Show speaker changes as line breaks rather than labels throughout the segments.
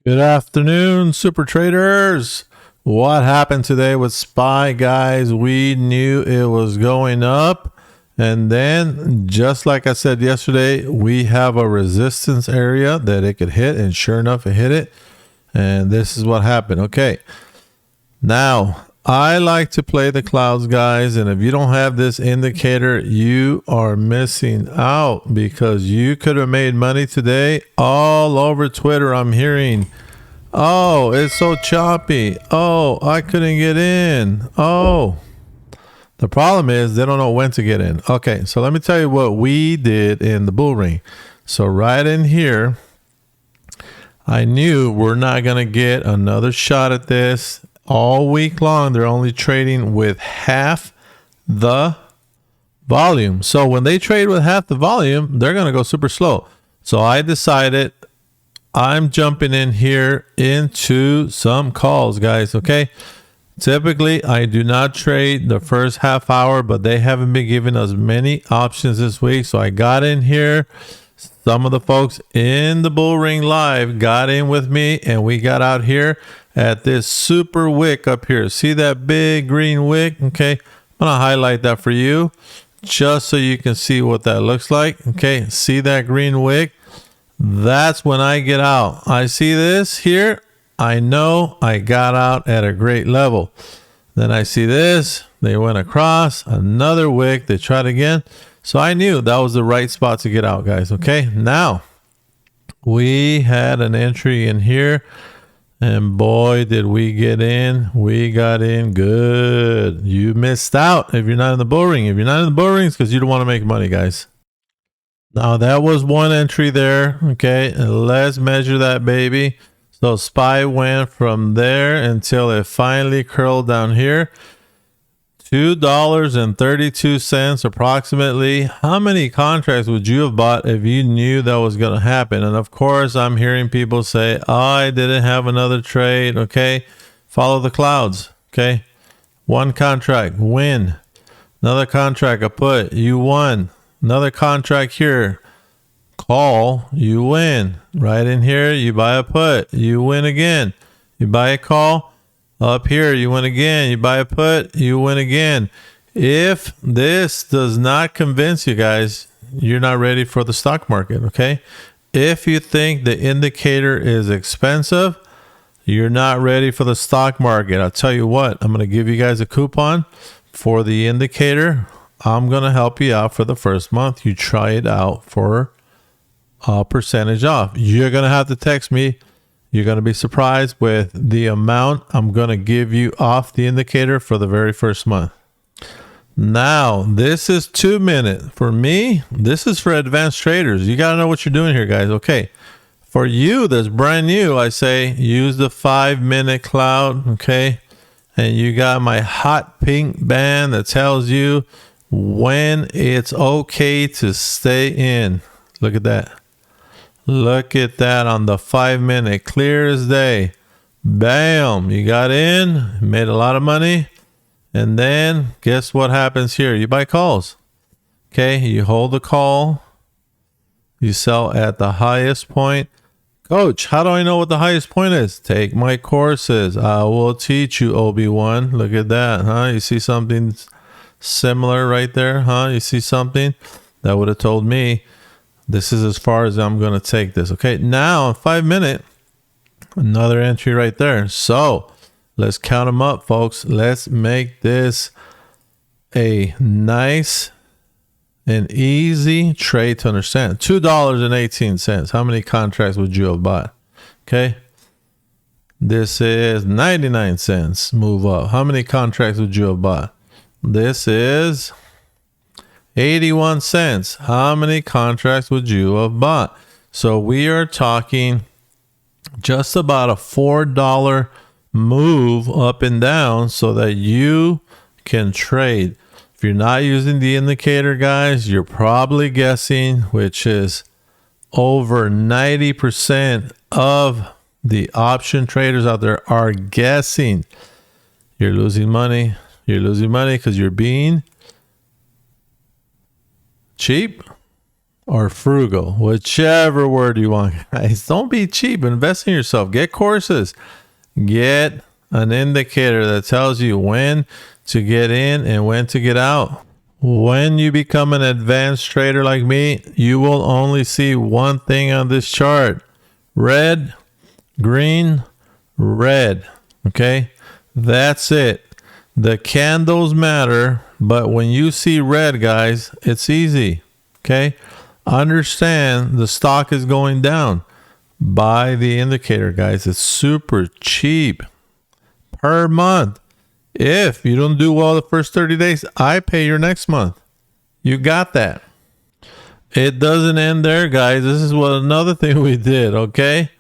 Good afternoon, super traders. What happened today with SPY, guys? We knew it was going up, and then just like I said yesterday, we have a resistance area that it could hit, and sure enough, it hit it. And this is what happened. Okay, now I like to play the clouds, guys, and if you don't have this indicator, you are missing out because you could have made money today. All over Twitter, I'm hearing, oh, it's so choppy. Oh, I couldn't get in. Oh, the problem is they don't know when to get in. Okay, so let me tell you what we did in the bull ring. So right in here, I knew we're not going to get another shot at this. All week long, they're only trading with half the volume. So when they trade with half the volume, they're going to go super slow. So I decided I'm jumping in here into some calls, guys. Okay. Typically, I do not trade the first half hour, but they haven't been giving us many options this week. So I got in here. Some of the folks in the bull ring live got in with me, and we got out here at this super wick up here. See that big green wick? Okay. I'm going to highlight that for you just so you can see what that looks like. Okay. See that green wick? That's when I get out. I see this here. I know I got out at a great level. Then I see this. They went across another wick. They tried again. So I knew that was the right spot to get out, guys. Okay. Now we had an entry in here, and boy, did we get in. We got in good. You missed out if you're not in the bull ring. If you're not in the bull ring, it's because you don't want to make money, guys. Now that was one entry there. Okay, and let's measure that baby. So SPY went from there until it finally curled down here. $2.32 approximately. How many contracts would you have bought if you knew that was going to happen? And of course, I'm hearing people say, oh, I didn't have another trade. Okay, follow the clouds. Okay, one contract, win. Another contract, a put, you won. Another contract here, call, you win. Right in here, you buy a put, you win again. You buy a call, up here, you win again. You buy a put, you win again. If this does not convince you guys, you're not ready for the stock market, okay? If you think the indicator is expensive, you're not ready for the stock market. I'll tell you what, I'm going to give you guys a coupon for the indicator. I'm going to help you out for the first month. You try it out for a percentage off. You're going to have to text me. You're going to be surprised with the amount I'm going to give you off the indicator for the very first month. Now, this is 2 minutes. For me, this is for advanced traders. You got to know what you're doing here, guys. Okay. For you that's brand new, I say use the 5-minute cloud. Okay. And you got my hot pink band that tells you when it's okay to stay in. Look at that. Look at that on the 5-minute, clear as day. Bam, you got in, made a lot of money. And then guess what happens here? You buy calls. Okay, you hold the call. You sell at the highest point. Coach, how do I know what the highest point is? Take my courses. I will teach you, Obi-Wan. Look at that, huh? You see something similar right there, huh? You see something? That would have told me this is as far as I'm going to take this. Okay, now 5 minutes, another entry right there. So let's count them up, folks. Let's make this a nice and easy trade to understand. $2.18. How many contracts would you have bought? Okay, this is 99 cents. Move up. How many contracts would you have bought? This is 81 cents. How many contracts would you have bought? So we are talking just about a $4 move up and down so that you can trade. If you're not using the indicator, guys, you're probably guessing, which is over 90% of the option traders out there are guessing. You're losing money. You're losing money because you're being cheap. or frugal, whichever word you want, guys. Don't be cheap. Invest in yourself. Get courses. Get an indicator that tells you when to get in and when to get out. When you become an advanced trader like me, you will only see one thing on this chart: red, green, red. Okay, that's it. The candles matter, but when you see red, guys, it's easy. Okay, understand the stock is going down. Buy the indicator, guys. It's super cheap per month. If you don't do well the first 30 days, I pay your next month. You got that. It doesn't end there, guys. This is what another thing we did. Okay,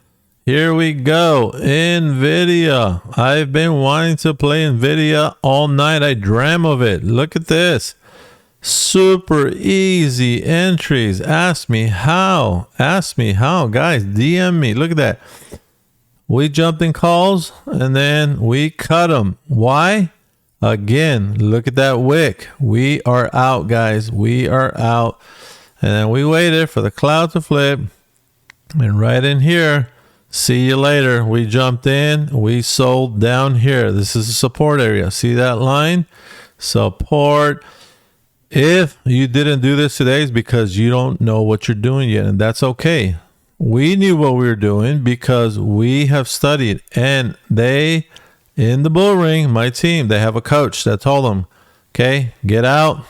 here we go. Nvidia. I've been wanting to play Nvidia all night. I dream of it. Look at this. Super easy entries. Ask me how. Ask me how, guys. DM me. Look at that. We jumped in calls and then we cut them. Why? Again, look at that wick. We are out, guys. We are out. And then we waited for the cloud to flip. And right in here, see you later. We jumped in. We sold down here. This is a support area. See that line? Support. If you didn't do this today, it's because you don't know what you're doing yet, and that's okay. We knew what we were doing because we have studied, and they, in the bull ring, my team, they have a coach that told them, okay, get out,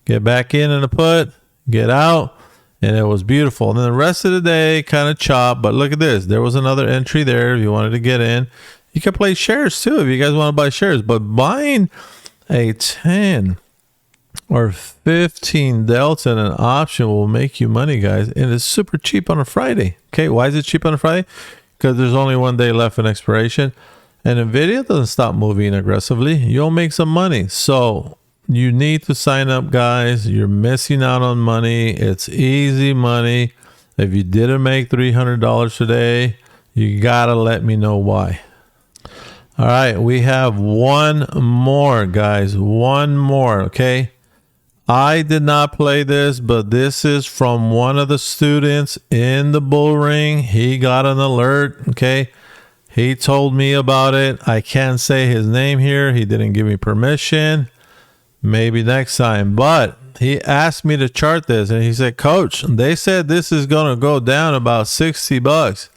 get back in the put, get out, and it was beautiful. And then the rest of the day kind of chopped, but look at this. There was another entry there if you wanted to get in. You can play shares too if you guys want to buy shares, but buying a 10 or 15 delta in an option will make you money, guys, and it's super cheap on a Friday. Okay, why is it cheap on a Friday? Because there's only one day left in expiration, and Nvidia doesn't stop moving aggressively. You'll make some money. So you need to sign up, guys. You're missing out on money. It's easy money. If you didn't make $300 today, you gotta let me know why. All right, we have one more, guys. One more. Okay, I did not play this, but this is from one of the students in the bull ring. He got an alert. Okay, he told me about it. I can't say his name here. He didn't give me permission. Maybe next time. But he asked me to chart this, and he said, Coach, they said this is going to go down about $60.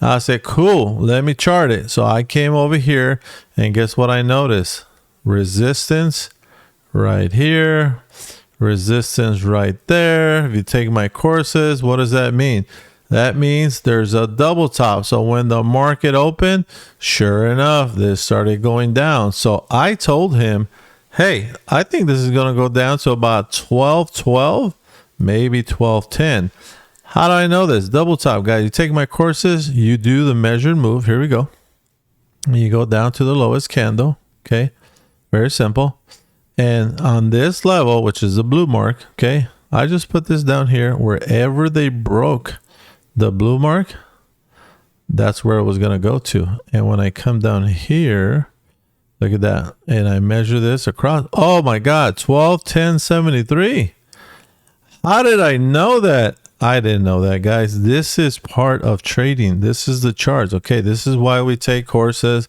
I said, cool, let me chart it. So I came over here, and guess what I noticed? Resistance right here, resistance right there. If you take my courses, what does that mean? That means there's a double top. So when the market opened, sure enough, this started going down. So I told him, hey, I think this is going to go down to about 12.12, maybe 12.10. How do I know this? Double top, guys. You take my courses, you do the measured move. Here we go. You go down to the lowest candle. Okay, very simple. And on this level, which is the blue mark, okay, I just put this down here. Wherever they broke the blue mark, that's where it was going to go to. And when I come down here, look at that. And I measure this across. Oh my God, 12.10.73. How did I know that? I didn't know that, guys. This is part of trading. This is the charts. Okay, this is why we take courses.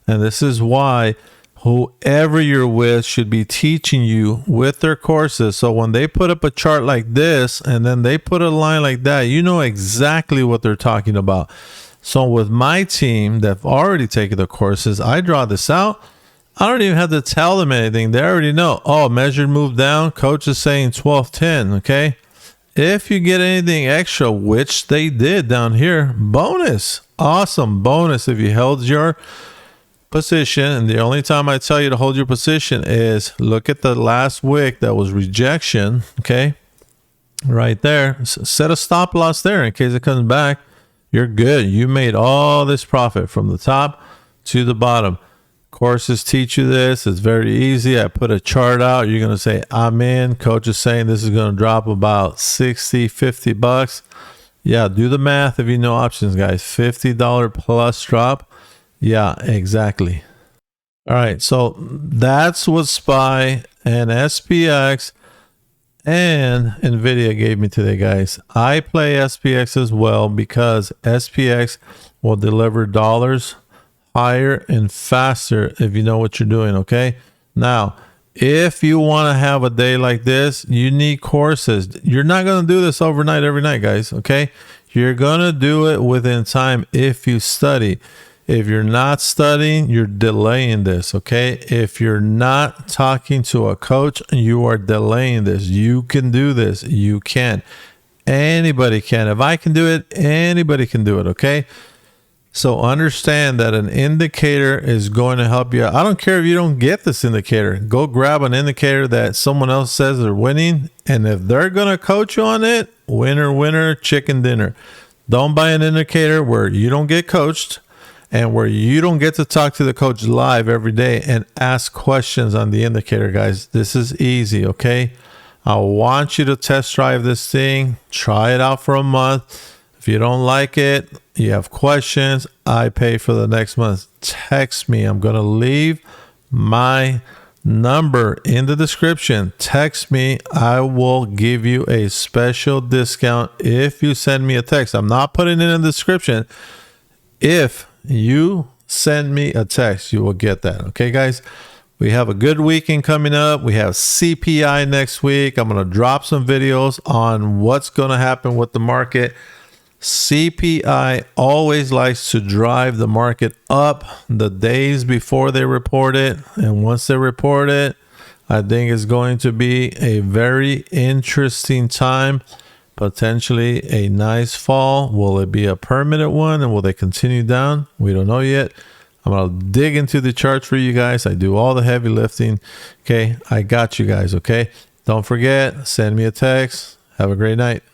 And this is why whoever you're with should be teaching you with their courses. So when they put up a chart like this and then they put a line like that, you know exactly what they're talking about. So with my team that have already taken the courses, I draw this out. I don't even have to tell them anything. They already know. Oh, measured move down. Coach is saying 12.10. Okay. If you get anything extra, which they did down here, bonus. Awesome bonus if you held your position. And the only time I tell you to hold your position is look at the last wick that was rejection. Okay. Right there. Set a stop loss there in case it comes back. You're good. You made all this profit from the top to the bottom. Courses teach you this. It's very easy. I put a chart out. You're going to say, I'm in. Coach is saying this is going to drop about 60, $50. Yeah, do the math if you know options, guys. $50 plus drop. Yeah, exactly. All right, so that's what SPY and SPX and Nvidia gave me today, guys. I play SPX as well because SPX will deliver dollars higher and faster if you know what you're doing. Okay, now if you want to have a day like this, you need courses. You're not going to do this overnight every night, guys. Okay, you're going to do it within time if you study. If you're not studying, you're delaying this, okay? If you're not talking to a coach, you are delaying this. You can do this. You can. Anybody can. If I can do it, anybody can do it, okay? So understand that an indicator is going to help you. I don't care if you don't get this indicator. Go grab an indicator that someone else says they're winning, and if they're going to coach you on it, winner, winner, chicken dinner. Don't buy an indicator where you don't get coached, and where you don't get to talk to the coach live every day and ask questions on the indicator, guys. This is easy, okay? I want you to test drive this thing. Try it out for a month. If you don't like it, you have questions, I pay for the next month. Text me. I'm going to leave my number in the description. Text me. I will give you a special discount if you send me a text. I'm not putting it in the description. If you send me a text, you will get that. Okay, guys, we have a good weekend coming up. We have CPI next week. I'm going to drop some videos on what's going to happen with the market. CPI always likes to drive the market up the days before they report it, and once they report it, I think it's going to be a very interesting time. Potentially a nice fall. Will it be a permanent one, and will they continue down? We don't know yet. I'm going to dig into the charts for you guys. I do all the heavy lifting. Okay, I got you guys. Okay, don't forget, send me a text. Have a great night.